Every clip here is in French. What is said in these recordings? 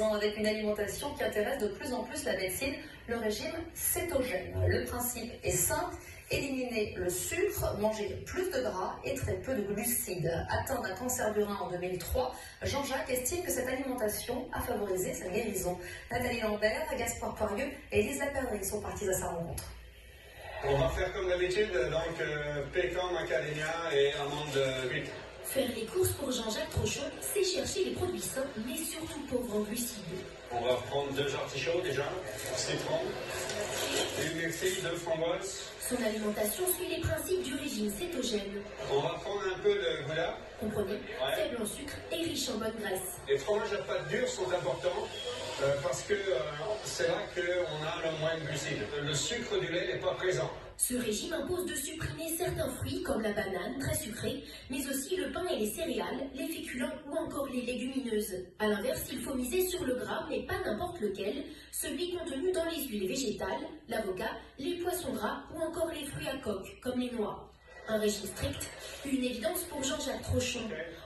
Avec une alimentation qui intéresse de plus en plus la médecine, le régime cétogène. Le principe est simple, éliminer le sucre, manger plus de gras et très peu de glucides. Atteint d'un cancer du rein en 2003, Jean-Jacques estime que cette alimentation a favorisé sa guérison. Nathalie Lambert, Gaspard Poirieux et Elisa Perry sont partis à sa rencontre. On va faire comme d'habitude, donc pécan, macadamia et amandes cuites. Faire les courses pour Jean-Jacques Trochon, c'est chercher les produits sains, mais surtout pauvres en glucides. On va prendre 2 artichauts déjà, citron, une myrtille, 2 framboises. Son alimentation suit les principes du régime cétogène. On va prendre un peu de gouda. Comprenez, faible en sucre et riche en bonne graisse. Les fromages à pâte dure sont importants parce que c'est là qu'on a le moins de glucides. Le sucre du lait n'est pas présent. Ce régime impose de supprimer certains fruits comme la banane, très sucrée, mais aussi le pain et les céréales, les féculents ou encore les légumineuses. A l'inverse, il faut miser sur le gras, mais pas n'importe lequel, celui contenu dans les huiles végétales, l'avocat, les poissons gras ou encore les fruits à coque, comme les noix. Un régime strict, une évidence pour Jean-Jacques Trochon.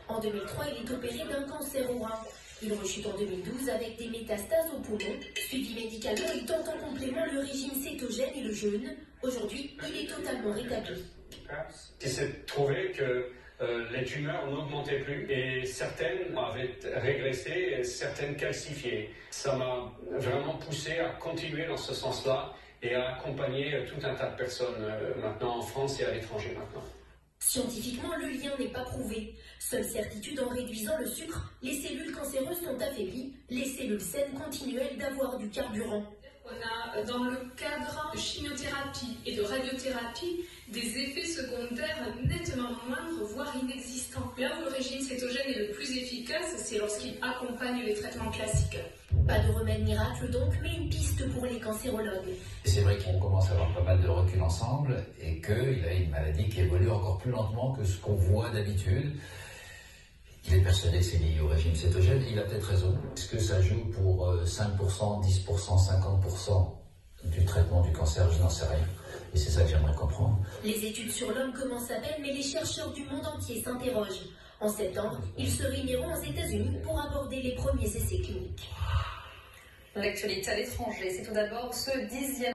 En 2003, il est opéré d'un cancer au rein. Il rechute en 2012 avec des métastases au poumon. Suivi médicalement, il tente en complément le régime cétogène et le jeûne. Aujourd'hui, il est totalement rétabli. Il s'est trouvé que les tumeurs n'augmentaient plus et certaines avaient régressé et certaines calcifiées. Ça m'a vraiment poussé à continuer dans ce sens-là et à accompagner tout un tas de personnes maintenant en France et à l'étranger maintenant. Scientifiquement, le lien n'est pas prouvé. Seule certitude, en réduisant le sucre, les cellules cancéreuses sont affaiblies, les cellules saines continuent elles d'avoir du carburant. On a dans le cadre de chimiothérapie et de radiothérapie des effets secondaires nettement moindres, voire inexistants. Là où le régime cétogène est le plus efficace, c'est lorsqu'il accompagne les traitements classiques. Pas de remède miracle donc, mais une piste pour les cancérologues. C'est vrai qu'on commence à avoir pas mal de recul ensemble et qu'il a une maladie qui évolue encore plus lentement que ce qu'on voit d'habitude. Il est persuadé que c'est lié au régime cétogène et il a peut-être raison. Est-ce que ça joue pour 5%, 10%, 50% du traitement du cancer? Je n'en sais rien. Et c'est ça que j'aimerais comprendre. Les études sur l'homme commencent à peine, mais les chercheurs du monde entier s'interrogent. En septembre, ils se réuniront aux États-Unis pour aborder les premiers essais cliniques. L'actualité à l'étranger, c'est tout d'abord ce 10e